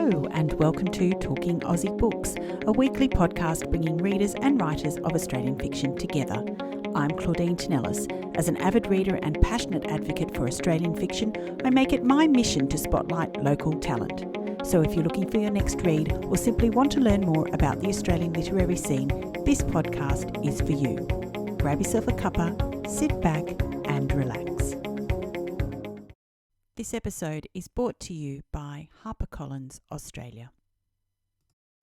Hello and welcome to Talking Aussie Books, a weekly podcast bringing readers and writers of Australian fiction together. I'm Claudine Tinellis. As an avid reader and passionate advocate for Australian fiction, I make it my mission to spotlight local talent. So if you're looking for your next read or simply want to learn more about the Australian literary scene, this podcast is for you. Grab yourself a cuppa, sit back and relax. This episode is brought to you by HarperCollins Australia.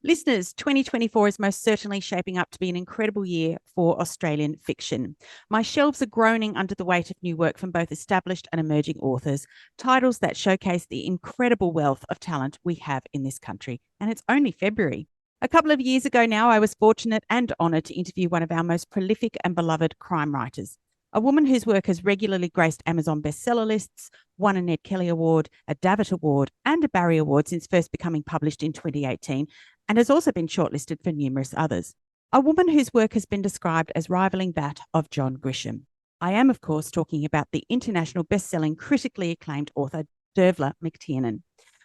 Listeners, 2024 is most certainly shaping up to be an incredible year for Australian fiction. My shelves are groaning under the weight of new work from both established and emerging authors, titles that showcase the incredible wealth of talent we have in this country. And it's only February. A couple of years ago now, I was fortunate and honoured to interview one of our most prolific and beloved crime writers. A woman whose work has regularly graced Amazon bestseller lists, won a Ned Kelly Award, a Davitt Award, and a Barry Award since first becoming published in 2018, and has also been shortlisted for numerous others. A woman whose work has been described as rivaling that of John Grisham. I am, of course, talking about the international best-selling, critically acclaimed author, Dervla McTiernan.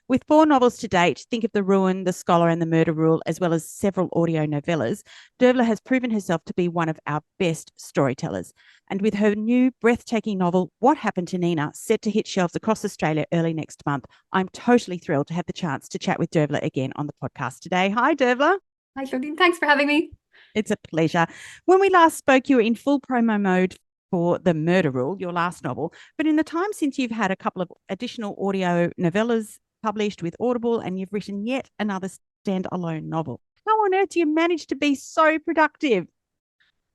With 4 novels to date, Think of the Ruin, The Scholar and the Murder Rule, as well as several audio novellas, Dervla has proven herself to be one of our best storytellers. And with her new breathtaking novel, What Happened to Nina, set to hit shelves across Australia early next month, I'm totally thrilled to have the chance to chat with Dervla again on the podcast today. Hi, Dervla. Hi, Claudine. Thanks for having me. It's a pleasure. When we last spoke, you were in full promo mode for The Murder Rule, your last novel. But in the time since, you've had a couple of additional audio novellas published with Audible, and you've written yet another standalone novel. How on earth do you manage to be so productive?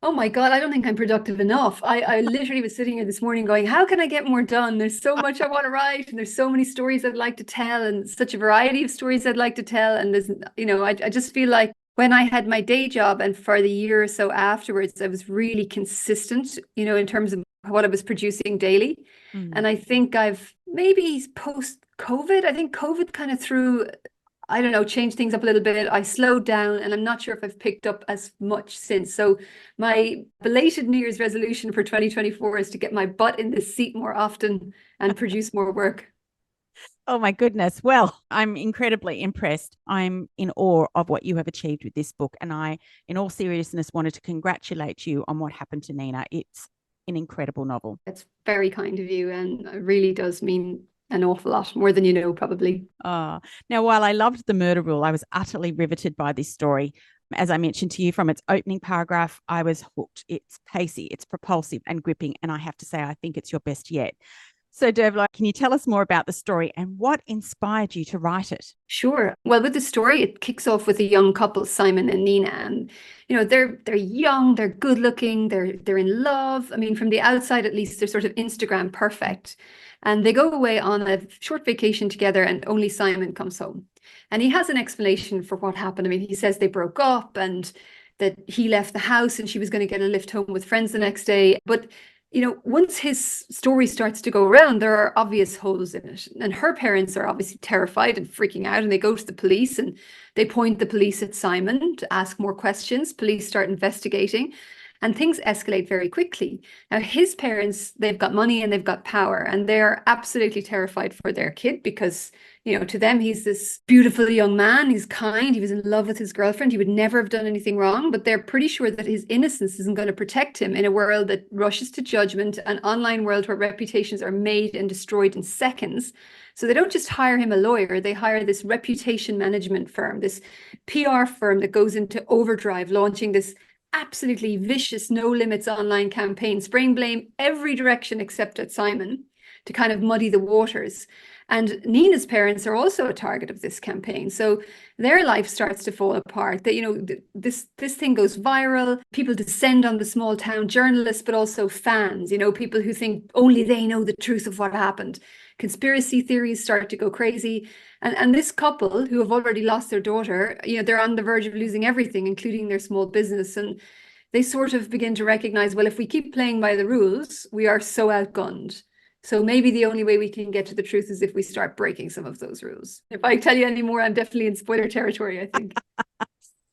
Oh my God, I don't think I'm productive enough. I literally was sitting here this morning going, how can I get more done? There's so much I want to write, and there's so many stories I'd like to tell, and such a variety of stories I'd like to tell. And there's, I just feel like when I had my day job and for the year or so afterwards, I was really consistent, in terms of what I was producing daily. And I think I've maybe post-COVID, I think COVID kind of changed things up a little bit. I slowed down, and I'm not sure if I've picked up as much since. So my belated New Year's resolution for 2024 is to get my butt in the seat more often and produce more work. Oh my goodness. Well, I'm incredibly impressed. I'm in awe of what you have achieved with this book. And I, in all seriousness, wanted to congratulate you on What Happened to Nina. It's an incredible novel. That's very kind of you, and it really does mean an awful lot, more than you know, probably. Now, while I loved The Murder Rule, I was utterly riveted by this story. As I mentioned to you, from its opening paragraph, I was hooked. It's pacey, it's propulsive and gripping, and I have to say, I think it's your best yet. So, Dervla, can you tell us more about the story and what inspired you to write it? Sure. Well, with the story, it kicks off with a young couple, Simon and Nina, and they're young, they're good looking, they're in love. I mean, from the outside, at least, they're sort of Instagram perfect. And they go away on a short vacation together, and only Simon comes home. And he has an explanation for what happened. I mean, he says they broke up and that he left the house and she was going to get a lift home with friends the next day. But once his story starts to go around, there are obvious holes in it. And her parents are obviously terrified and freaking out, and they go to the police and they point the police at Simon to ask more questions. Police start investigating, and things escalate very quickly. Now, his parents, they've got money and they've got power, and they're absolutely terrified for their kid because, to them, he's this beautiful young man. He's kind. He was in love with his girlfriend. He would never have done anything wrong, but they're pretty sure that his innocence isn't going to protect him in a world that rushes to judgment, an online world where reputations are made and destroyed in seconds. So they don't just hire him a lawyer, they hire this reputation management firm, this PR firm that goes into overdrive, launching this absolutely vicious no limits online campaign, spraying blame every direction except at Simon to kind of muddy the waters. And Nina's parents are also a target of this campaign. So their life starts to fall apart. That, this thing goes viral. People descend on the small town, journalists, but also fans, people who think only they know the truth of what happened. Conspiracy theories start to go crazy. And this couple who have already lost their daughter, they're on the verge of losing everything, including their small business. And they sort of begin to recognize, well, if we keep playing by the rules, we are so outgunned. So maybe the only way we can get to the truth is if we start breaking some of those rules. If I tell you any more, I'm definitely in spoiler territory, I think.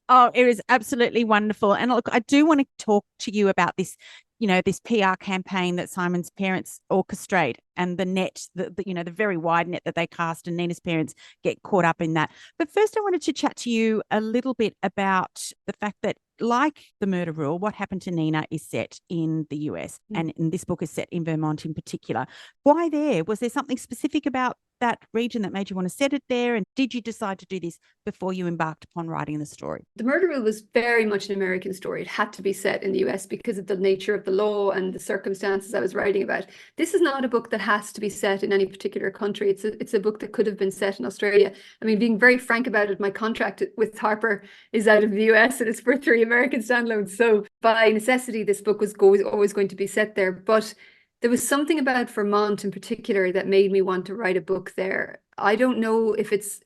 Oh, it is absolutely wonderful. And look, I do want to talk to you about this this PR campaign that Simon's parents orchestrate, and the net, the very wide net that they cast, and Nina's parents get caught up in that. But first, I wanted to chat to you a little bit about the fact that, like The Murder Rule, What Happened to Nina is set in the US, and in this book is set in Vermont in particular. Why there? Was there something specific about that region that made you want to set it there? And did you decide to do this before you embarked upon writing the story? The Murder Rule was very much an American story. It had to be set in the US because of the nature of the law and the circumstances I was writing about. This is not a book that has to be set in any particular country. It's a book that could have been set in Australia. I mean, being very frank about it, my contract with Harper is out of the US and it's for 3 American standalones. So by necessity, this book was always going to be set there. But there was something about Vermont in particular that made me want to write a book there. I don't know if it's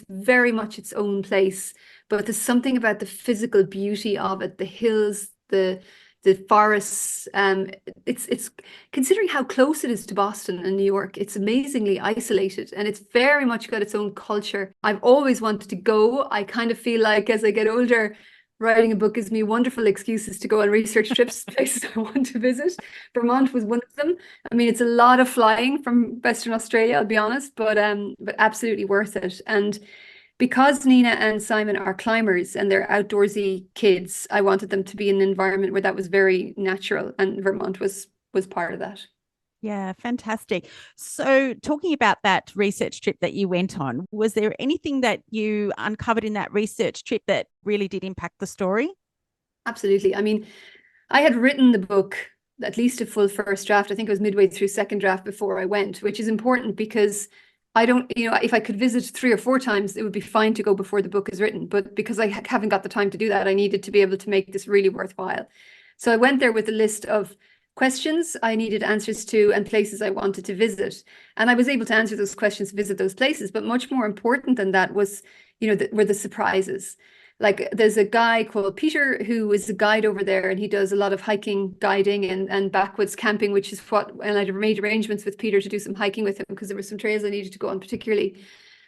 very much its own place, but there's something about the physical beauty of it, the hills, the forests. It's considering how close it is to Boston and New York, it's amazingly isolated, and it's very much got its own culture. I've always wanted to go. I kind of feel like as I get older, writing a book gives me wonderful excuses to go on research trips to places I want to visit. Vermont was one of them. I mean, it's a lot of flying from Western Australia, I'll be honest, but absolutely worth it. And because Nina and Simon are climbers and they're outdoorsy kids, I wanted them to be in an environment where that was very natural, and Vermont was part of that. Yeah, fantastic. So talking about that research trip that you went on, was there anything that you uncovered in that research trip that really did impact the story? Absolutely. I mean, I had written the book, at least a full first draft. I think it was midway through second draft before I went, which is important because I don't, if I could visit 3 or 4 times, it would be fine to go before the book is written. But because I haven't got the time to do that, I needed to be able to make this really worthwhile. So I went there with a list of questions I needed answers to and places I wanted to visit. And I was able to answer those questions, visit those places. But much more important than that was, were the surprises. Like there's a guy called Peter who is a guide over there, and he does a lot of hiking, guiding, and backwoods camping, which is and I made arrangements with Peter to do some hiking with him because there were some trails I needed to go on particularly.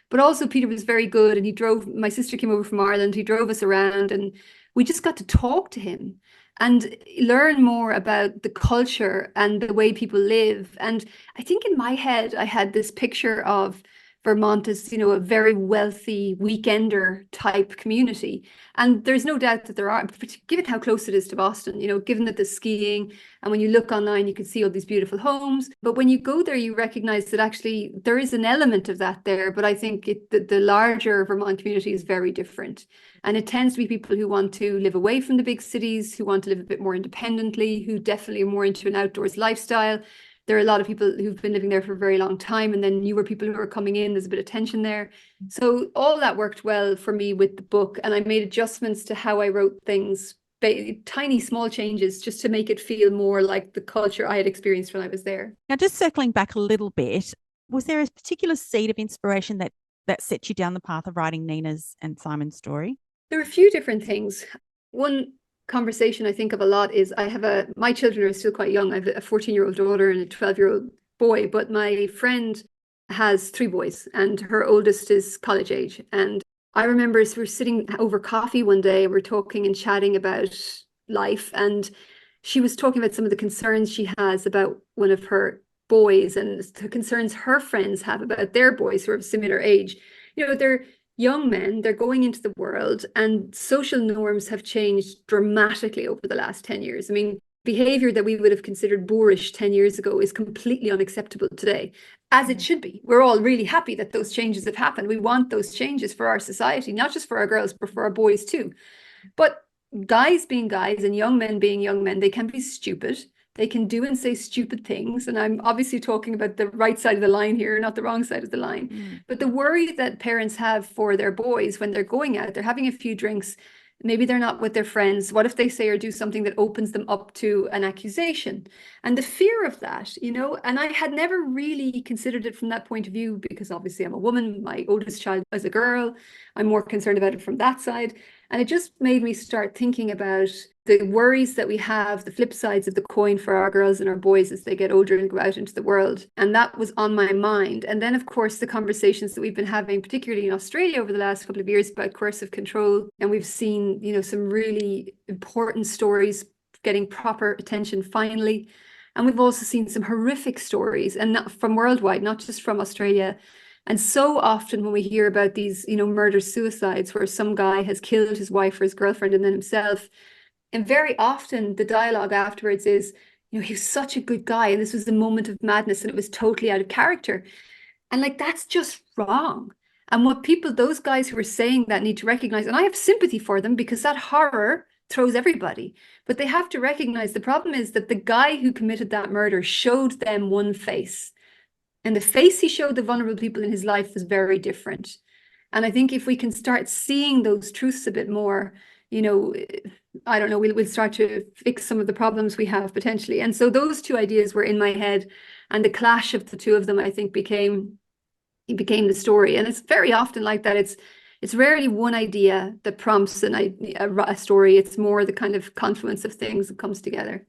But also Peter was very good, and my sister came over from Ireland, he drove us around, and we just got to talk to him and learn more about the culture and the way people live. And I think in my head, I had this picture of Vermont as, a very wealthy weekender type community. And there's no doubt that there are, given how close it is to Boston, given that there's skiing, and when you look online, you can see all these beautiful homes. But when you go there, you recognize that actually there is an element of that there. But I think the larger Vermont community is very different. And it tends to be people who want to live away from the big cities, who want to live a bit more independently, who definitely are more into an outdoors lifestyle. There are a lot of people who've been living there for a very long time, and then newer people who are coming in. There's a bit of tension there. So all that worked well for me with the book, and I made adjustments to how I wrote things, tiny, small changes, just to make it feel more like the culture I had experienced when I was there. Now, just circling back a little bit, was there a particular seed of inspiration that set you down the path of writing Nina's and Simon's story? There are a few different things. One conversation I think of a lot is my children are still quite young. I have a 14-year-old daughter and a 12-year-old boy, but my friend has 3 boys and her oldest is college age. And I remember we were sitting over coffee one day and we're talking and chatting about life, and she was talking about some of the concerns she has about one of her boys and the concerns her friends have about their boys who are of similar age. They're young men, they're going into the world, and social norms have changed dramatically over the last 10 years. I mean, behavior that we would have considered boorish 10 years ago is completely unacceptable today, as it should be. We're all really happy that those changes have happened. We want those changes for our society, not just for our girls, but for our boys too. But guys being guys and young men being young men, they can be stupid. They can do and say stupid things. And I'm obviously talking about the right side of the line here, not the wrong side of the line. But the worry that parents have for their boys when they're going out, they're having a few drinks, maybe they're not with their friends. What if they say or do something that opens them up to an accusation? And the fear of that, and I had never really considered it from that point of view because obviously I'm a woman. My oldest child is a girl. I'm more concerned about it from that side. And it just made me start thinking about the worries that we have, the flip sides of the coin for our girls and our boys as they get older and go out into the world. And that was on my mind. And then, of course, the conversations that we've been having, particularly in Australia over the last couple of years about coercive control. And we've seen, some really important stories getting proper attention finally. And we've also seen some horrific stories, and not from worldwide, not just from Australia. And so often when we hear about these, murder-suicides where some guy has killed his wife or his girlfriend and then himself, and very often the dialogue afterwards is, he was such a good guy and this was the moment of madness and it was totally out of character. And like, that's just wrong. And what those guys who are saying that need to recognize, and I have sympathy for them because that horror throws everybody, but they have to recognize the problem is that the guy who committed that murder showed them one face. And the face he showed the vulnerable people in his life was very different. And I think if we can start seeing those truths a bit more, I don't know, we'll start to fix some of the problems we have potentially. And so those two ideas were in my head, and the clash of the two of them, I think, became the story. And it's very often like that. It's rarely one idea that prompts a story. It's more the kind of confluence of things that comes together.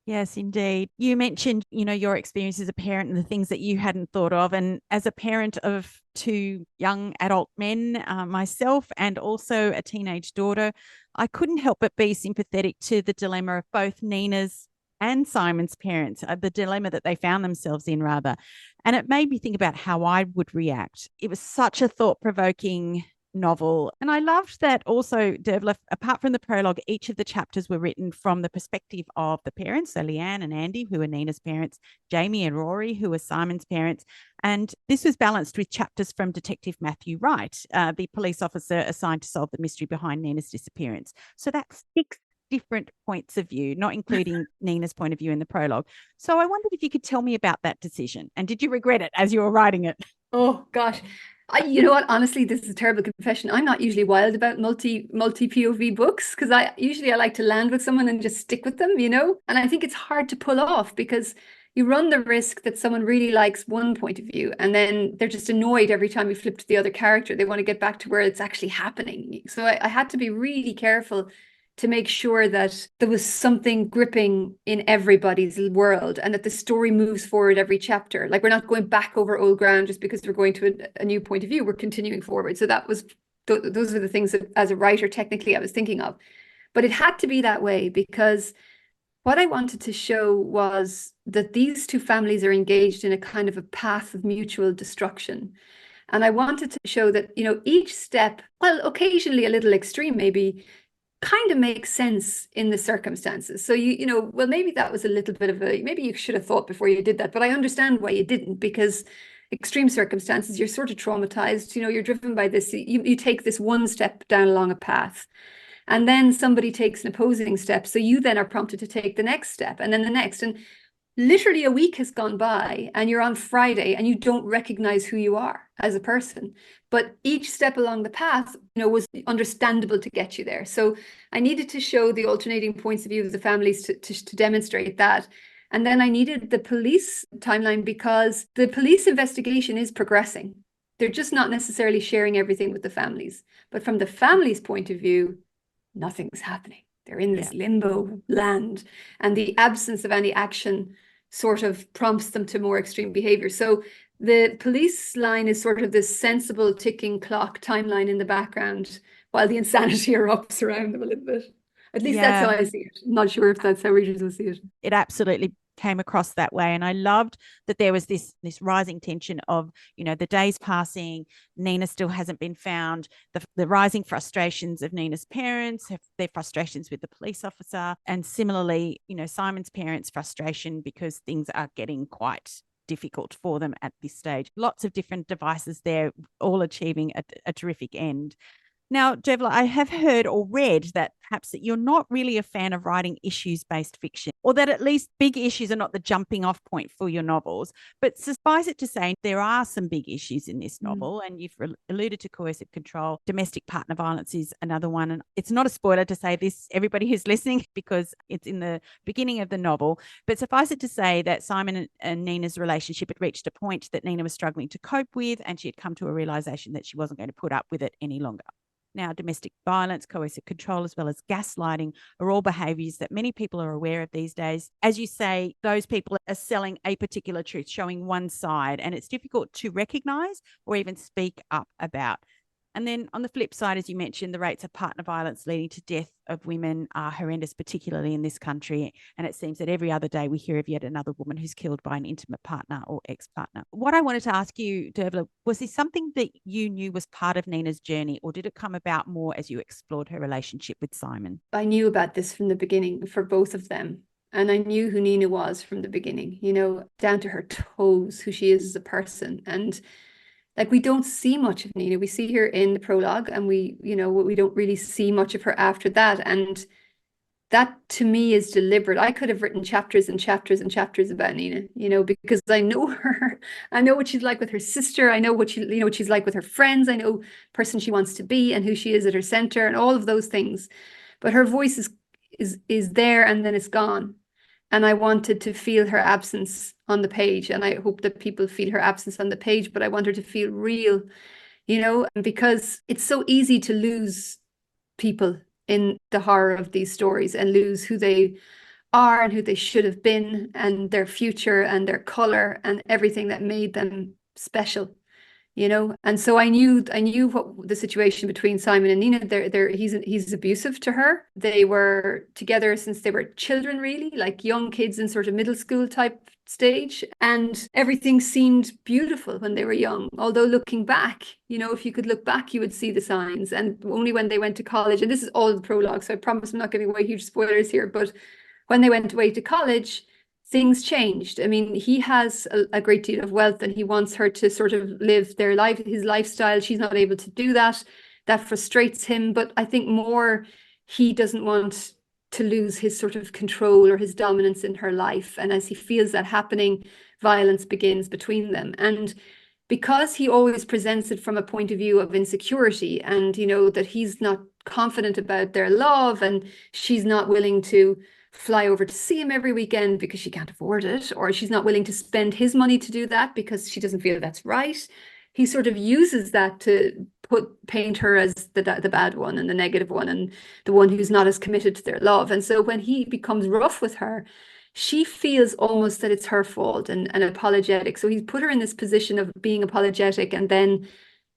Yes, indeed. You mentioned, your experience as a parent and the things that you hadn't thought of. And as a parent of two young adult men, myself, and also a teenage daughter, I couldn't help but be sympathetic to the dilemma of both Nina's and Simon's parents, the dilemma that they found themselves in, rather. And it made me think about how I would react. It was such a thought-provoking novel. And I loved that also, Dervla, apart from the prologue, each of the chapters were written from the perspective of the parents. So Leanne and Andy, who were Nina's parents, Jamie and Rory, who were Simon's parents. And this was balanced with chapters from Detective Matthew Wright, the police officer assigned to solve the mystery behind Nina's disappearance. So that's 6 different points of view, not including Nina's point of view in the prologue. So I wondered if you could tell me about that decision. And did you regret it as you were writing it? Oh, gosh. You know what? Honestly, this is a terrible confession. I'm not usually wild about multi POV books because I like to land with someone and just stick with them, And I think it's hard to pull off because you run the risk that someone really likes one point of view and then they're just annoyed every time you flip to the other character. They want to get back to where it's actually happening. So I had to be really careful to make sure that there was something gripping in everybody's world and that the story moves forward every chapter. Like, we're not going back over old ground just because we're going to a new point of view. We're continuing forward. So those were the things that as a writer, technically, I was thinking of. But it had to be that way because what I wanted to show was that these two families are engaged in a kind of a path of mutual destruction. And I wanted to show that, each step, well, occasionally a little extreme, maybe, kind of makes sense in the circumstances. So well, maybe that was a little bit of maybe you should have thought before you did that, but I understand why you didn't, because extreme circumstances, you're sort of traumatized, you're driven by this, you take this one step down along a path, and then somebody takes an opposing step. So you then are prompted to take the next step and then the next. And literally a week has gone by and you're on Friday and you don't recognize who you are as a person. But each step along the path, was understandable to get you there. So I needed to show the alternating points of view of the families to demonstrate that. And then I needed the police timeline because the police investigation is progressing. They're just not necessarily sharing everything with the families. But from the families' point of view, nothing's happening. They're in this limbo land, and the absence of any action sort of prompts them to more extreme behavior. So the police line is sort of this sensible ticking clock timeline in the background while the insanity erupts around them a little bit. At least that's how I see it. I'm not sure if that's how readers will see it. It absolutely came across that way. And I loved that there was this rising tension of, the days passing, Nina still hasn't been found, the rising frustrations of Nina's parents, their frustrations with the police officer, and similarly, Simon's parents' frustration because things are getting quite difficult for them at this stage. Lots of different devices there, all achieving a terrific end. Now, Dervla, I have heard or read that perhaps that you're not really a fan of writing issues-based fiction, or that at least big issues are not the jumping off point for your novels. But suffice it to say, there are some big issues in this novel, and you've alluded to coercive control. Domestic partner violence is another one. And it's not a spoiler to say this, everybody who's listening, because it's in the beginning of the novel. But suffice it to say that Simon and Nina's relationship had reached a point that Nina was struggling to cope with, and she had come to a realization that she wasn't going to put up with it any longer. Now, domestic violence, coercive control, as well as gaslighting are all behaviours that many people are aware of these days. As you say, those people are selling a particular truth, showing one side, and it's difficult to recognise or even speak up about. And then on the flip side, as you mentioned, the rates of partner violence leading to death of women are horrendous, particularly in this country. And it seems that every other day we hear of yet another woman who's killed by an intimate partner or ex-partner. What I wanted to ask you, Dervla, was this something that you knew was part of Nina's journey, or did it come about more as you explored her relationship with Simon? I knew about this from the beginning for both of them. And I knew who Nina was from the beginning, down to her toes, who she is as a person. And like, we don't see much of Nina. We see her in the prologue, and we don't really see much of her after that. And that to me is deliberate. I could have written chapters and chapters and chapters about Nina, because I know her. I know what she's like with her sister. I know what she's like with her friends. I know the person she wants to be and who she is at her center and all of those things. But her voice is there, and then it's gone. And I wanted to feel her absence on the page. And I hope that people feel her absence on the page, but I want her to feel real, because it's so easy to lose people in the horror of these stories and lose who they are and who they should have been and their future and their color and everything that made them special. And so I knew what the situation between Simon and Nina. He's abusive to her. They were together since they were children, really, like young kids in sort of middle school type stage, and everything seemed beautiful when they were young. Although looking back, if you could look back, you would see the signs. And only when they went to college, and this is all the prologue, so I promise I'm not giving away huge spoilers here, but when they went away to college, things changed. I mean, he has a great deal of wealth, and he wants her to sort of live his lifestyle. She's not able to do that. That frustrates him. But I think more, he doesn't want to lose his sort of control or his dominance in her life. And as he feels that happening, violence begins between them. And because he always presents it from a point of view of insecurity, and, that he's not confident about their love, and she's not willing to fly over to see him every weekend because she can't afford it, or she's not willing to spend his money to do that because she doesn't feel that's right. He sort of uses that to paint her as the bad one and the negative one and the one who's not as committed to their love. And so when he becomes rough with her, she feels almost that it's her fault and apologetic. So he's put her in this position of being apologetic and then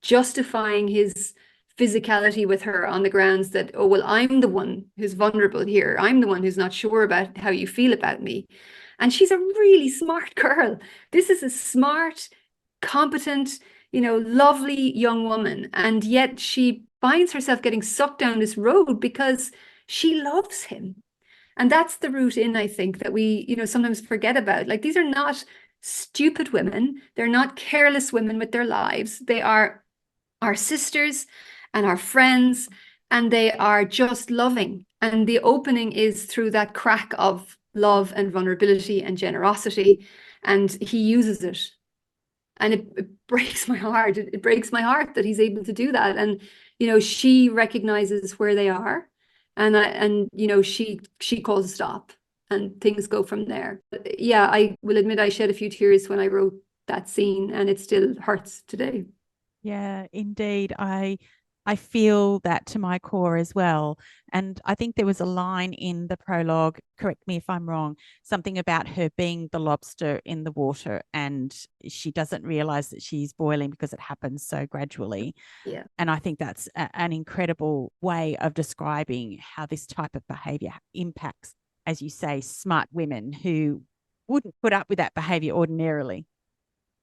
justifying his physicality with her on the grounds that, oh, well, I'm the one who's vulnerable here. I'm the one who's not sure about how you feel about me. And she's a really smart girl. This is a smart, competent, lovely young woman. And yet she finds herself getting sucked down this road because she loves him. And that's the route in, I think, that we, sometimes forget about. Like, these are not stupid women. They're not careless women with their lives. They are our sisters and our friends, and they are just loving. And the opening is through that crack of love and vulnerability and generosity, and he uses it. And it breaks my heart. It breaks my heart that he's able to do that. And, she recognizes where they are, and she calls a stop, and things go from there. But yeah, I will admit I shed a few tears when I wrote that scene, and it still hurts today. Yeah, indeed. I feel that to my core as well. And I think there was a line in the prologue, correct me if I'm wrong, something about her being the lobster in the water, and she doesn't realize that she's boiling because it happens so gradually. Yeah. And I think that's an incredible way of describing how this type of behavior impacts, as you say, smart women who wouldn't put up with that behavior ordinarily.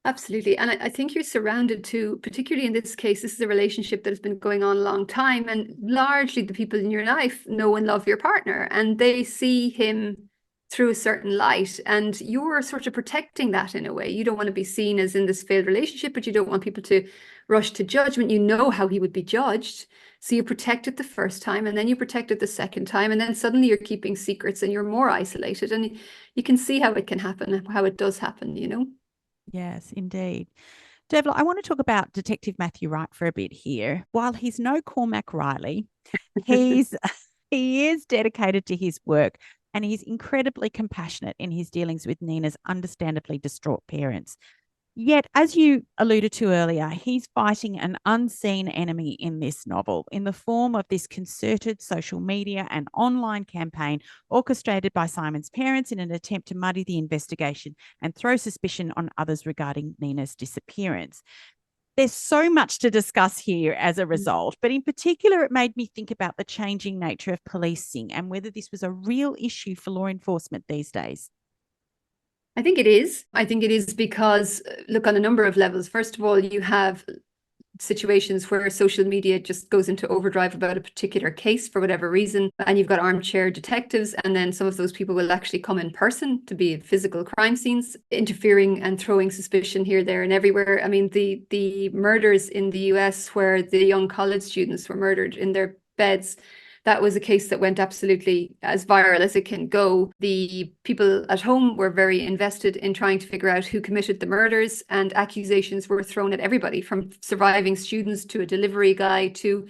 Absolutely. And I think you're surrounded to, particularly in this case, this is a relationship that has been going on a long time. And largely the people in your life know and love your partner, and they see him through a certain light. And you're sort of protecting that in a way. You don't want to be seen as in this failed relationship, but you don't want people to rush to judgment. You know how he would be judged. So you protect it the first time, and then you protect it the second time. And then suddenly you're keeping secrets and you're more isolated. And you can see how it can happen, how it does happen. Yes, indeed. Dervla, I want to talk about Detective Matthew Wright for a bit here. While he's no Cormac Riley, he's he is dedicated to his work, and he's incredibly compassionate in his dealings with Nina's understandably distraught parents. Yet, as you alluded to earlier, he's fighting an unseen enemy in this novel in the form of this concerted social media and online campaign orchestrated by Simon's parents in an attempt to muddy the investigation and throw suspicion on others regarding Nina's disappearance. There's so much to discuss here as a result, but in particular, it made me think about the changing nature of policing and whether this was a real issue for law enforcement these days. I think it is. I think it is because, look, on a number of levels. First of all, you have situations where social media just goes into overdrive about a particular case for whatever reason, and you've got armchair detectives, and then some of those people will actually come in person to be at physical crime scenes, interfering and throwing suspicion here, there, and everywhere. I mean, the murders in the US where the young college students were murdered in their beds, that was a case that went absolutely as viral as it can go. The people at home were very invested in trying to figure out who committed the murders, and accusations were thrown at everybody, from surviving students to a delivery guy to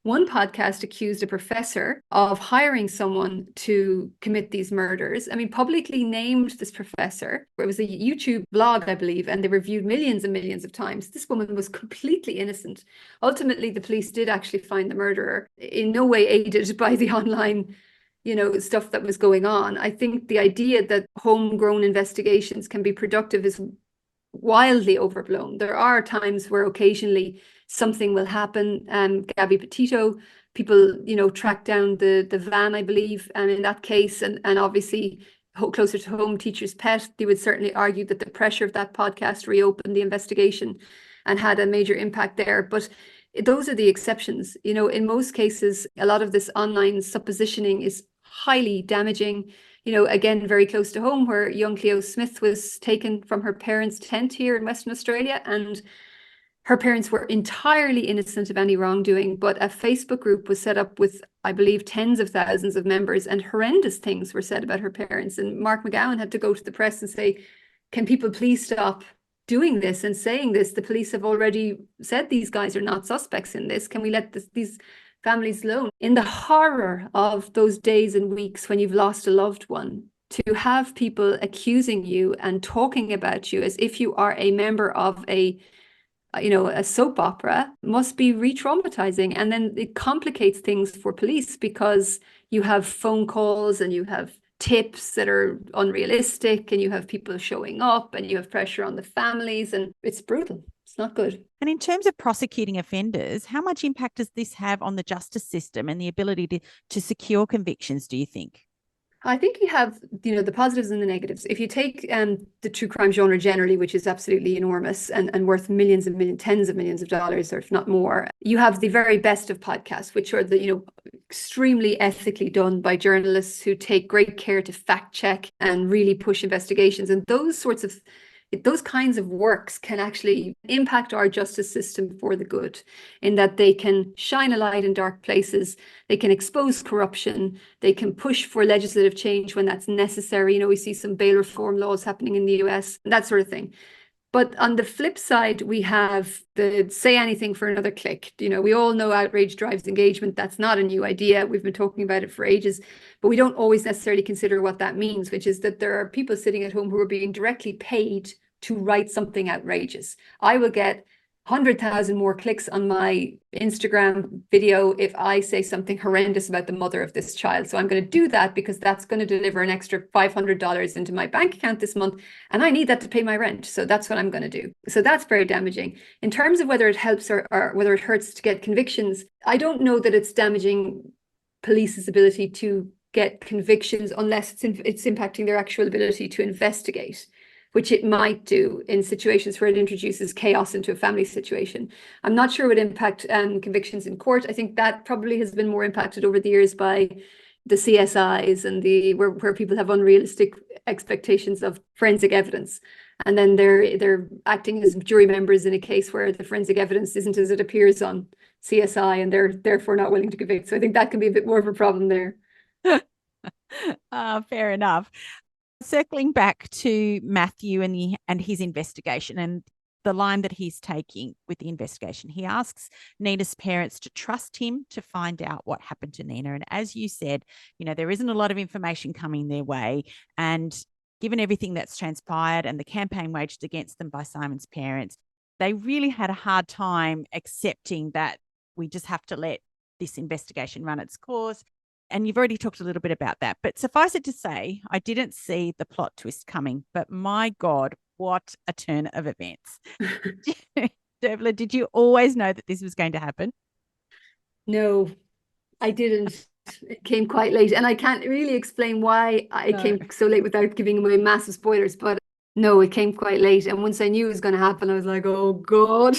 one podcast accused a professor of hiring someone to commit these murders. I mean, publicly named this professor. It was a YouTube blog, I believe, and they were viewed millions and millions of times. This woman was completely innocent. Ultimately, the police did actually find the murderer, in no way aided by the online stuff that was going on. I think the idea that homegrown investigations can be productive is wildly overblown. There are times where occasionally something will happen. Gabby Petito, people, track down the van, I believe, and in that case, and obviously closer to home, Teacher's Pet, they would certainly argue that the pressure of that podcast reopened the investigation and had a major impact there. But those are the exceptions. In most cases, a lot of this online suppositioning is highly damaging. Again, very close to home, where young Cleo Smith was taken from her parents' tent here in Western Australia, and her parents were entirely innocent of any wrongdoing, but a Facebook group was set up with, I believe, tens of thousands of members, and horrendous things were said about her parents. And Mark McGowan had to go to the press and say, can people please stop doing this and saying this? The police have already said these guys are not suspects in this. Can we let these families alone? In the horror of those days and weeks when you've lost a loved one, to have people accusing you and talking about you as if you are a member of a soap opera must be re-traumatizing. And then it complicates things for police, because you have phone calls and you have tips that are unrealistic, and you have people showing up, and you have pressure on the families, and it's brutal. It's not good. And in terms of prosecuting offenders, how much impact does this have on the justice system and the ability to secure convictions, do you think? I think you have, the positives and the negatives. If you take the true crime genre generally, which is absolutely enormous and worth millions and millions, tens of millions of dollars, or if not more, you have the very best of podcasts, which are the, extremely ethically done by journalists who take great care to fact check and really push investigations. And those kinds of works can actually impact our justice system for the good, in that they can shine a light in dark places, they can expose corruption, they can push for legislative change when that's necessary. We see some bail reform laws happening in the US, that sort of thing. But on the flip side, we have the say anything for another click. We all know outrage drives engagement. That's not a new idea. We've been talking about it for ages, but we don't always necessarily consider what that means, which is that there are people sitting at home who are being directly paid to write something outrageous. I will get 100,000 more clicks on my Instagram video if I say something horrendous about the mother of this child. So I'm going to do that because that's going to deliver an extra $500 into my bank account this month, and I need that to pay my rent. So that's what I'm going to do. So that's very damaging. In terms of whether it helps or whether it hurts to get convictions, I don't know that it's damaging police's ability to get convictions unless it's impacting their actual ability to investigate, which it might do in situations where it introduces chaos into a family situation. I'm not sure it would impact convictions in court. I think that probably has been more impacted over the years by the CSIs and where people have unrealistic expectations of forensic evidence. And then they're acting as jury members in a case where the forensic evidence isn't as it appears on CSI, and they're therefore not willing to convict. So I think that can be a bit more of a problem there. Fair enough. Circling back to Matthew and his investigation and the line that he's taking with the investigation, he asks Nina's parents to trust him to find out what happened to Nina. And as you said, there isn't a lot of information coming their way. And given everything that's transpired and the campaign waged against them by Simon's parents, they really had a hard time accepting that we just have to let this investigation run its course. And you've already talked a little bit about that. But suffice it to say, I didn't see the plot twist coming. But my God, what a turn of events. Dervla, did you always know that this was going to happen? No, I didn't. It came quite late, and I can't really explain why it No. came so late without giving away massive spoilers. But no, it came quite late. And once I knew it was going to happen, I was like, oh God,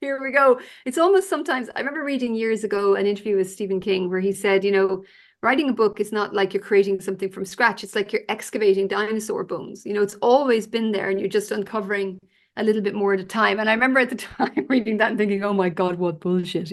here we go. It's almost sometimes, I remember reading years ago an interview with Stephen King where he said, writing a book is not like you're creating something from scratch. It's like you're excavating dinosaur bones. It's always been there and you're just uncovering a little bit more at a time. And I remember at the time reading that and thinking, oh my God, what bullshit.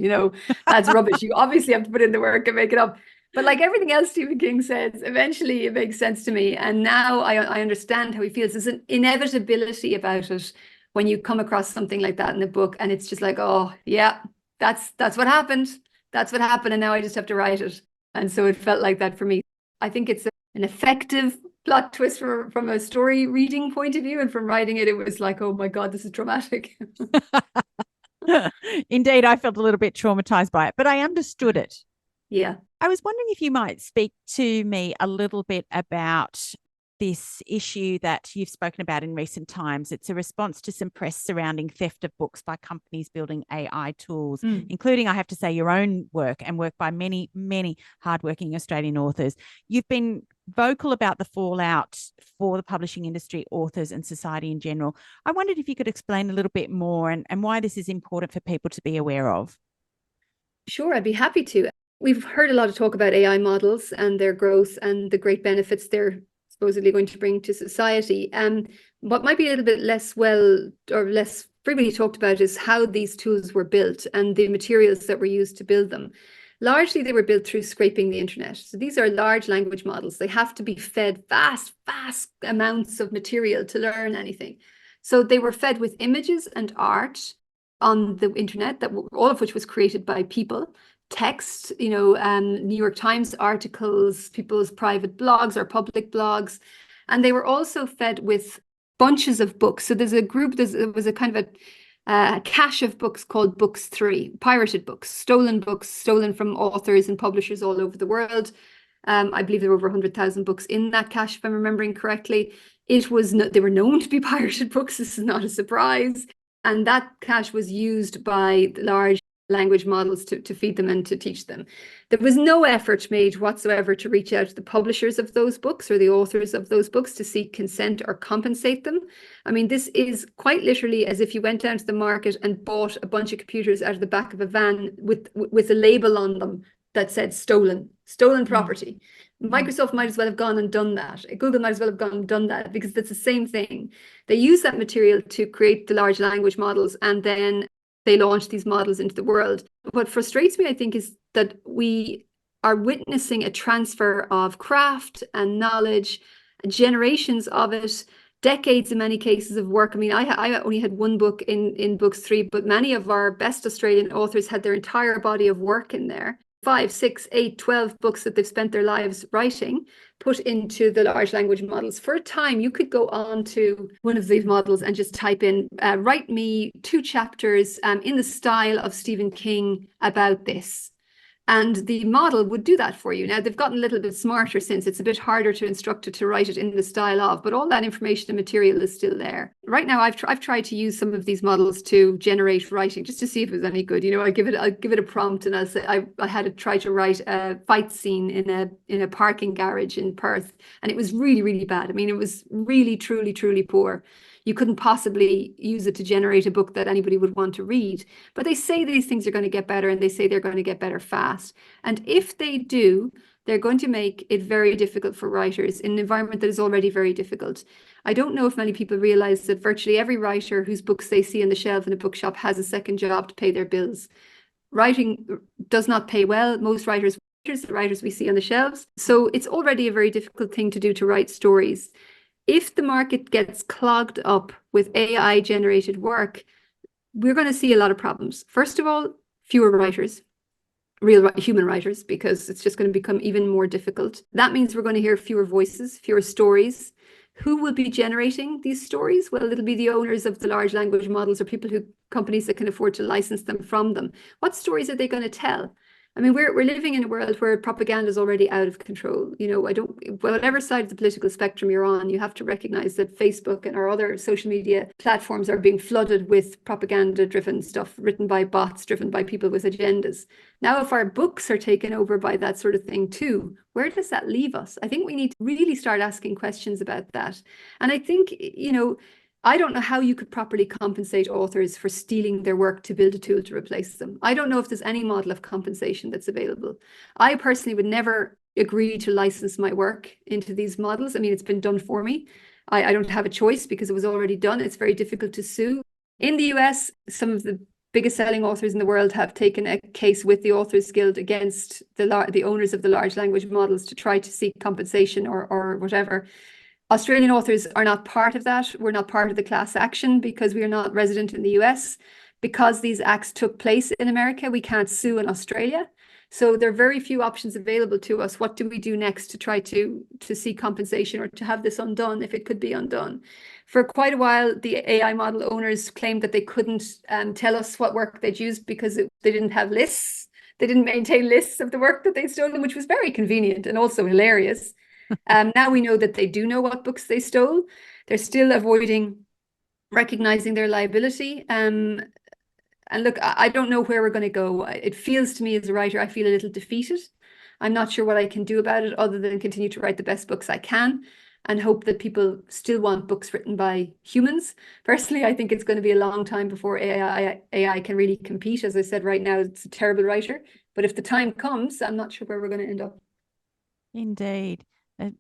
That's rubbish. You obviously have to put in the work and make it up. But like everything else Stephen King says, eventually it makes sense to me. And now I understand how he feels. There's an inevitability about it when you come across something like that in a book. And it's just like, oh, yeah, that's what happened. That's what happened. And now I just have to write it. And so it felt like that for me. I think it's an effective plot twist from a story reading point of view. And from writing it, it was like, oh my God, this is dramatic. Indeed, I felt a little bit traumatized by it, but I understood it. Yeah. I was wondering if you might speak to me a little bit about this issue that you've spoken about in recent times. It's a response to some press surrounding theft of books by companies building AI tools, including, I have to say, your own work and work by many, many hardworking Australian authors. You've been vocal about the fallout for the publishing industry, authors, and society in general. I wondered if you could explain a little bit more and why this is important for people to be aware of. Sure, I'd be happy to. We've heard a lot of talk about AI models and their growth and the great benefits they're supposedly going to bring to society. What might be a little bit less frequently talked about is how these tools were built and the materials that were used to build them. Largely, they were built through scraping the internet. So these are large language models. They have to be fed vast amounts of material to learn anything. So they were fed with images and art on the internet, all of which was created by people. Text, New York Times articles, people's private blogs or public blogs. And they were also fed with bunches of books. So there was a kind of a cache of books called Books 3, pirated books, stolen from authors and publishers all over the world. I believe there were over 100,000 books in that cache, if I'm remembering correctly. They were known to be pirated books. This is not a surprise. And that cache was used by large language models to feed them and to teach them. There was no effort made whatsoever to reach out to the publishers of those books or the authors of those books to seek consent or compensate them. I mean, this is quite literally as if you went down to the market and bought a bunch of computers out of the back of a van with a label on them that said stolen property. Microsoft might as well have gone and done that. Google might as well have gone and done that because it's the same thing. They use that material to create the large language models and then they launch these models into the world. What frustrates me, I think, is that we are witnessing a transfer of craft and knowledge, generations of it, decades in many cases of work. I mean, I only had one book in Books 3, but many of our best Australian authors had their entire body of work in there. 5, 6, 8, 12 books that they've spent their lives writing, put into the large language models. For a time, you could go on to one of these models and just type in, write me 2 chapters in the style of Stephen King about this. And the model would do that for you. Now, they've gotten a little bit smarter since. It's a bit harder to instruct it to write it in the style of, but all that information and material is still there. Right now, I've tried to use some of these models to generate writing just to see if it was any good. I'll give it a prompt and I'll say I had to try to write a fight scene in a parking garage in Perth, and it was really, really bad. I mean, it was really, truly, truly poor. You couldn't possibly use it to generate a book that anybody would want to read. But they say these things are going to get better and they say they're going to get better fast. And if they do, they're going to make it very difficult for writers in an environment that is already very difficult. I don't know if many people realize that virtually every writer whose books they see on the shelf in a bookshop has a second job to pay their bills. Writing does not pay well. Most writers, the writers we see on the shelves. So it's already a very difficult thing to do to write stories. If the market gets clogged up with AI generated work, we're going to see a lot of problems. First of all, fewer writers, real human writers, because it's just going to become even more difficult. That means we're going to hear fewer voices, fewer stories. Who will be generating these stories? Well, it'll be the owners of the large language models or companies that can afford to license them from them. What stories are they going to tell? I mean, we're living in a world where propaganda is already out of control. You know, whatever side of the political spectrum you're on, you have to recognize that Facebook and our other social media platforms are being flooded with propaganda-driven stuff written by bots, driven by people with agendas. Now, if our books are taken over by that sort of thing too, where does that leave us? I think we need to really start asking questions about that. And I think, you know, I don't know how you could properly compensate authors for stealing their work to build a tool to replace them. I don't know if there's any model of compensation that's available. I personally would never agree to license my work into these models. I mean, it's been done for me. I don't have a choice because it was already done. It's very difficult to sue. In the US, some of the biggest selling authors in the world have taken a case with the Authors Guild against the owners of the large language models to try to seek compensation or whatever. Australian authors are not part of that. We're not part of the class action because we are not resident in the US. Because these acts took place in America, we can't sue in Australia. So there are very few options available to us. What do we do next to try to seek compensation or to have this undone if it could be undone? For quite a while, the AI model owners claimed that they couldn't tell us what work they'd used because they didn't have lists. They didn't maintain lists of the work that they'd stolen, which was very convenient and also hilarious. Now we know that they do know what books they stole. They're still avoiding recognizing their liability. And look, I don't know where we're going to go. It feels to me as a writer, I feel a little defeated. I'm not sure what I can do about it other than continue to write the best books I can and hope that people still want books written by humans. Personally, I think it's going to be a long time before AI can really compete. As I said, right now, it's a terrible writer. But if the time comes, I'm not sure where we're going to end up. Indeed.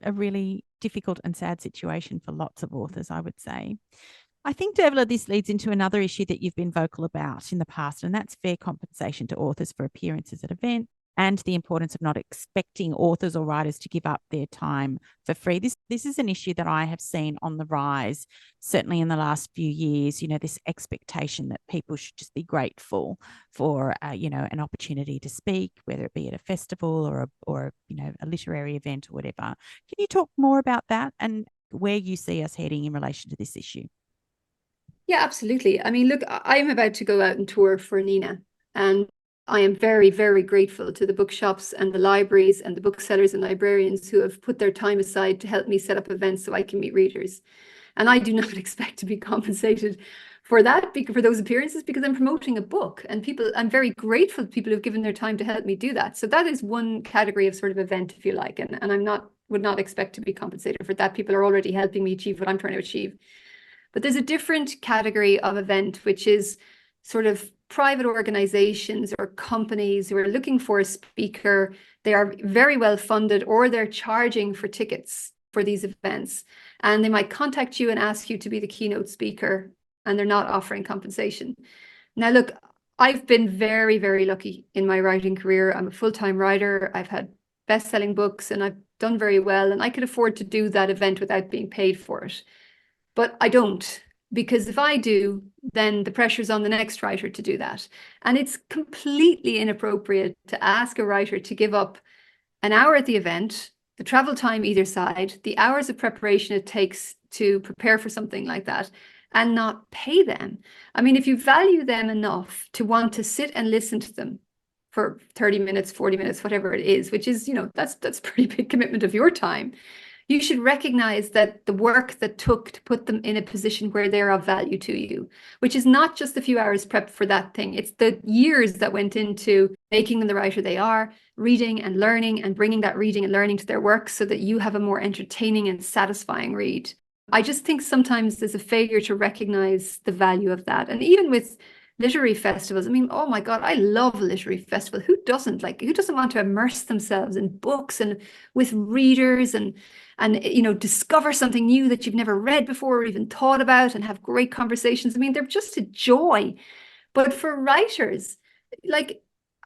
A really difficult and sad situation for lots of authors, I would say. I think, Dervla, this leads into another issue that you've been vocal about in the past, and that's fair compensation to authors for appearances at events and the importance of not expecting authors or writers to give up their time for free. This is an issue that I have seen on the rise, certainly in the last few years, you know, this expectation that people should just be grateful for, you know, an opportunity to speak, whether it be at a festival or you know, a literary event or whatever. Can you talk more about that and where you see us heading in relation to this issue? Yeah, absolutely. I mean, look, I'm about to go out and tour for Nina, and I am very, very grateful to the bookshops and the libraries and the booksellers and librarians who have put their time aside to help me set up events so I can meet readers. And I do not expect to be compensated for that, for those appearances, because I'm promoting a book, and I'm very grateful to people who've given their time to help me do that. So that is one category of sort of event, if you like, and would not expect to be compensated for that. People are already helping me achieve what I'm trying to achieve. But there's a different category of event, which is sort of private organizations or companies who are looking for a speaker. They are very well funded, or they're charging for tickets for these events. And they might contact you and ask you to be the keynote speaker, and they're not offering compensation. Now, look, I've been very, very lucky in my writing career. I'm a full-time writer. I've had best-selling books, and I've done very well. And I could afford to do that event without being paid for it. But I don't, because if I do, then the pressure's on the next writer to do that. And it's completely inappropriate to ask a writer to give up an hour at the event, the travel time either side, the hours of preparation it takes to prepare for something like that, and not pay them. I mean, if you value them enough to want to sit and listen to them for 30 minutes, 40 minutes, whatever it is, which is, you know, that's a pretty big commitment of your time. You should recognize that the work that took to put them in a position where they're of value to you, which is not just a few hours prep for that thing. It's the years that went into making them the writer they are, reading and learning and bringing that reading and learning to their work so that you have a more entertaining and satisfying read. I just think sometimes there's a failure to recognize the value of that. And even with literary festivals, I mean, oh my God, I love a literary festival. Who doesn't? Like, who doesn't want to immerse themselves in books and with readers and you know, discover something new that you've never read before or even thought about and have great conversations? I mean, they're just a joy. But for writers, like,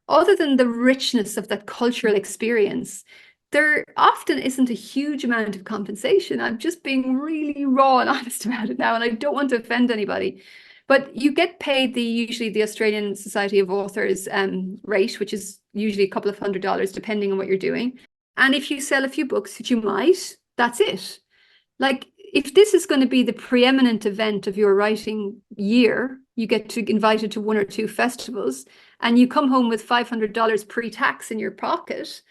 other than the richness of that cultural experience, there often isn't a huge amount of compensation. I'm just being really raw and honest about it now, and I don't want to offend anybody. But you get paid usually the Australian Society of Authors rate, which is usually a couple of $100 depending on what you're doing. And if you sell a few books, which you might, that's it. Like, if this is going to be the preeminent event of your writing year, you get invited to one or two festivals, and you come home with $500 pre-tax in your pocket.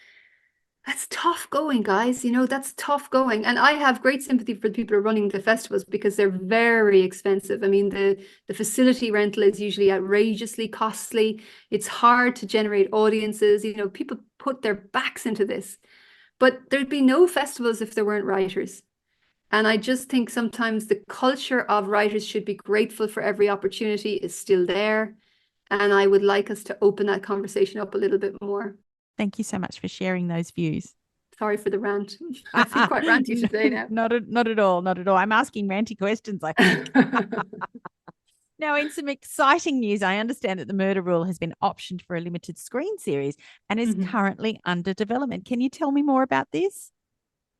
That's tough going, guys. That's tough going. And I have great sympathy for the people who are running the festivals because they're very expensive. I mean, the facility rental is usually outrageously costly. It's hard to generate audiences. People put their backs into this. But there'd be no festivals if there weren't writers. And I just think sometimes the culture of writers should be grateful for every opportunity is still there. And I would like us to open that conversation up a little bit more. Thank you so much for sharing those views. Sorry for the rant. I feel quite ranty today now. Not at all. Not at all. I'm asking ranty questions, I think. Now, in some exciting news, I understand that the Murder Rule has been optioned for a limited screen series and is currently under development. Can you tell me more about this?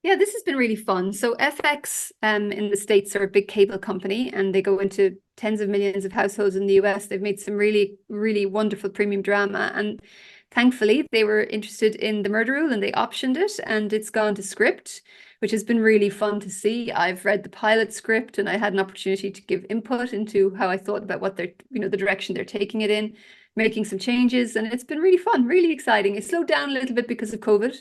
Yeah, this has been really fun. So FX in the States are a big cable company, and they go into tens of millions of households in the US. They've made some really, really wonderful premium drama. And thankfully, they were interested in the Murder Rule and they optioned it, and it's gone to script, which has been really fun to see. I've read the pilot script and I had an opportunity to give input into how I thought about what they're, the direction they're taking it in, making some changes. And it's been really fun, really exciting. It slowed down a little bit because of COVID.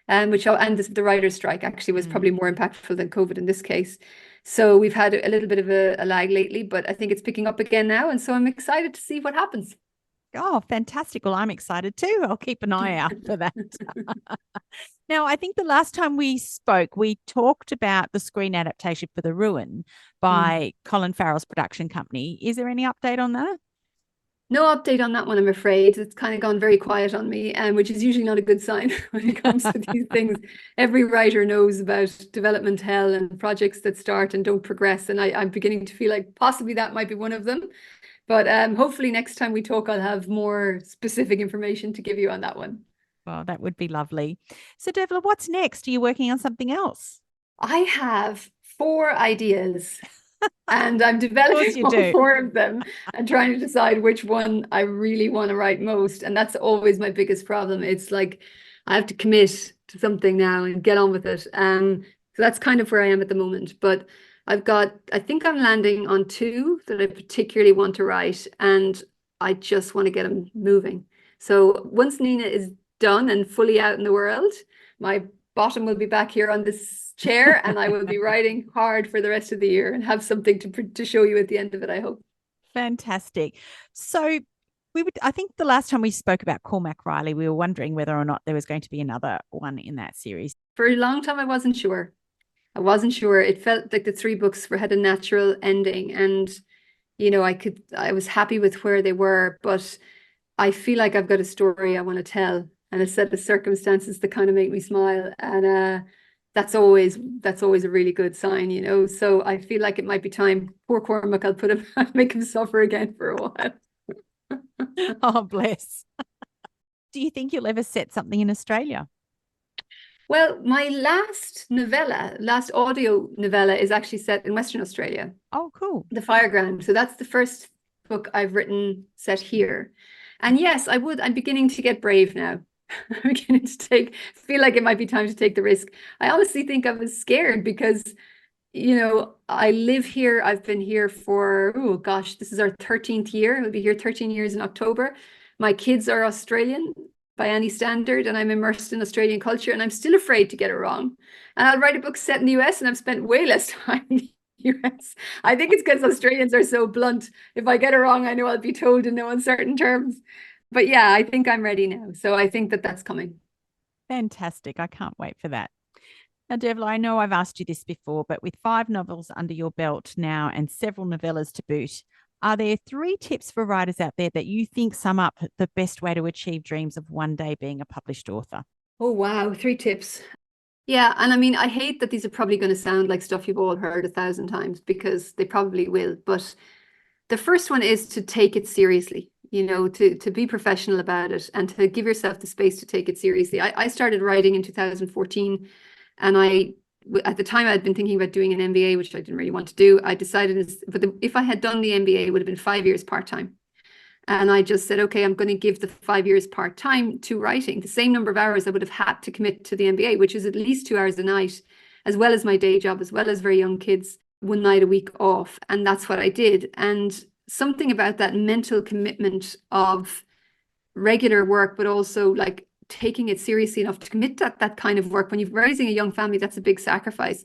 And the writer's strike actually was probably more impactful than COVID in this case. So we've had a little bit of a lag lately, but I think it's picking up again now. And so I'm excited to see what happens. Oh, fantastic. Well, I'm excited too. I'll keep an eye out for that. Now, I think the last time we spoke, we talked about the screen adaptation for The Ruin by Colin Farrell's production company. Is there any update on that? No update on that one, I'm afraid. It's kind of gone very quiet on me, which is usually not a good sign when it comes to these things. Every writer knows about development hell and projects that start and don't progress. And I'm beginning to feel like possibly that might be one of them. But hopefully next time we talk, I'll have more specific information to give you on that one. Well, that would be lovely. So, Dervla, what's next? Are you working on something else? I have 4 ideas. And I'm developing all 4 of them and trying to decide which one I really want to write most. And that's always my biggest problem. It's like I have to commit to something now and get on with it. So that's kind of where I am at the moment. But I think I'm landing on 2 that I particularly want to write. And I just want to get them moving. So once Nina is done and fully out in the world, my bottom will be back here on this chair and I will be writing hard for the rest of the year and have something to show you at the end of it, I hope. Fantastic. So I think the last time we spoke about Cormac Riley, we were wondering whether or not there was going to be another one in that series. For a long time, I wasn't sure. It felt like the 3 books had a natural ending, and I was happy with where they were, but I feel like I've got a story I want to tell and a set of circumstances that kind of make me smile. And that's always a really good sign, So I feel like it might be time. Poor Cormac, I'll make him suffer again for a while. Oh, bless. Do you think you'll ever set something in Australia? Well, my last audio novella is actually set in Western Australia. Oh, cool. The Fireground. So that's the first book I've written set here. And yes, I'm beginning to get brave now. I'm beginning to feel like it might be time to take the risk. I honestly think I was scared because, I live here. I've been here for, this is our 13th year. We'll be here 13 years in October. My kids are Australian by any standard, and I'm immersed in Australian culture, and I'm still afraid to get it wrong. And I'll write a book set in the US, and I've spent way less time in the US. I think it's because Australians are so blunt. If I get it wrong, I know I'll be told in no uncertain terms. But yeah, I think I'm ready now. So I think that's coming. Fantastic. I can't wait for that. Now, Dervla, I know I've asked you this before, but with 5 novels under your belt now and several novellas to boot, are there 3 tips for writers out there that you think sum up the best way to achieve dreams of one day being a published author? Oh, wow. 3 tips. Yeah. And I mean, I hate that these are probably going to sound like stuff you've all heard 1,000 times, because they probably will. But the first one is to take it seriously, to be professional about it and to give yourself the space to take it seriously. I started writing in 2014, and at the time I'd been thinking about doing an MBA, which I didn't really want to do. I decided, if I had done the MBA, it would have been 5 years part-time. And I just said, okay, I'm going to give the 5 years part-time to writing, the same number of hours I would have had to commit to the MBA, which is at least 2 hours a night, as well as my day job, as well as very young kids, 1 night a week off. And that's what I did. And something about that mental commitment of regular work, but also like taking it seriously enough to commit to that kind of work when you're raising a young family. That's a big sacrifice.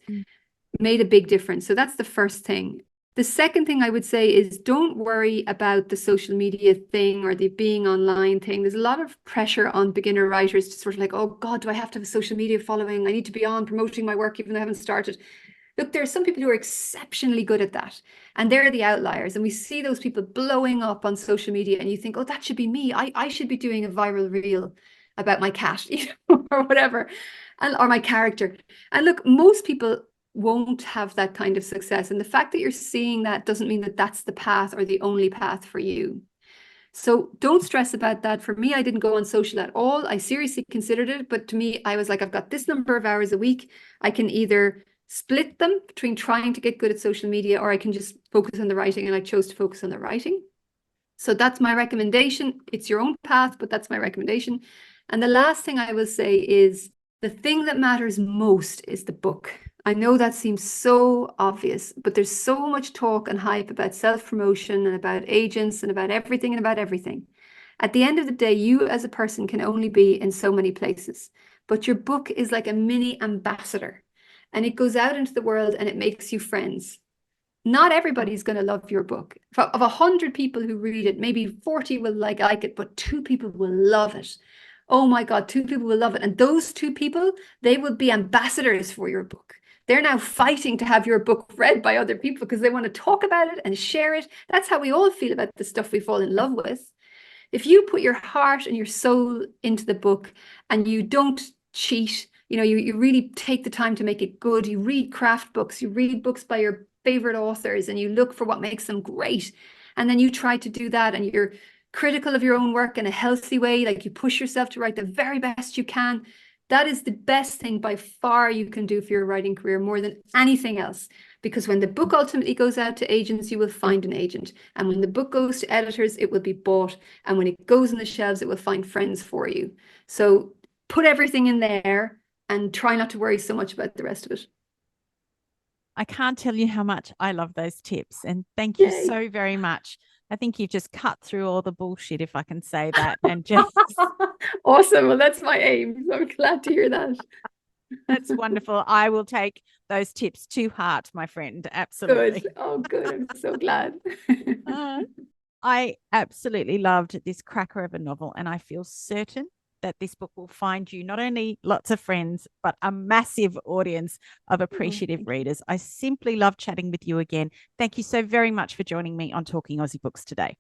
Made a big difference. So that's the first thing. The second thing I would say is don't worry about the social media thing or the being online thing. There's a lot of pressure on beginner writers to sort of like, oh God, do I have to have a social media following? I need to be on promoting my work even though I haven't started. Look, there are some people who are exceptionally good at that, and they're the outliers. And we see those people blowing up on social media, and you think, oh, that should be me. I should be doing a viral reel about my cat, or whatever, or my character. And look, most people won't have that kind of success. And the fact that you're seeing that doesn't mean that that's the path or the only path for you. So don't stress about that. For me, I didn't go on social at all. I seriously considered it. But to me, I was like, I've got this number of hours a week. I can either split them between trying to get good at social media, or I can just focus on the writing. And I chose to focus on the writing. So that's my recommendation. It's your own path, but that's my recommendation. And the last thing I will say is the thing that matters most is the book. I know that seems so obvious, but there's so much talk and hype about self-promotion and about agents and about everything and about everything. At the end of the day, you as a person can only be in so many places, but your book is like a mini ambassador, and it goes out into the world and it makes you friends. Not everybody's going to love your book. Of 100 people who read it, maybe 40 will like it, but 2 people will love it. Oh my God, 2 people will love it. And those 2 people, they will be ambassadors for your book. They're now fighting to have your book read by other people because they want to talk about it and share it. That's how we all feel about the stuff we fall in love with. If you put your heart and your soul into the book and you don't cheat, you really take the time to make it good. You read craft books, you read books by your favorite authors, and you look for what makes them great. And then you try to do that, and you're critical of your own work in a healthy way. Like you push yourself to write the very best you can. That is the best thing by far you can do for your writing career, more than anything else. Because when the book ultimately goes out to agents, you will find an agent. And when the book goes to editors, it will be bought. And when it goes on the shelves, it will find friends for you. So put everything in there and try not to worry so much about the rest of it. I can't tell you how much I love those tips. And thank you so very much. I think you've just cut through all the bullshit, if I can say that. And just awesome. Well, that's my aim. So I'm glad to hear that. That's wonderful. I will take those tips to heart, my friend. Absolutely. Good. Oh, good. I'm so glad. I absolutely loved this cracker of a novel, and I feel certain that this book will find you not only lots of friends, but a massive audience of appreciative readers. I simply love chatting with you again. Thank you so very much for joining me on Talking Aussie Books today.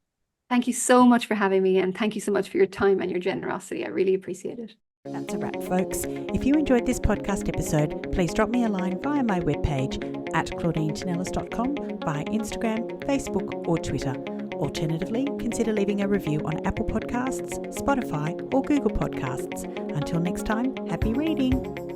Thank you so much for having me, and thank you so much for your time and your generosity. I really appreciate it. That's a wrap, folks. If you enjoyed this podcast episode, please drop me a line via my webpage at claudinetinellis.com, via Instagram, Facebook, or Twitter. Alternatively, consider leaving a review on Apple Podcasts, Spotify, or Google Podcasts. Until next time, happy reading.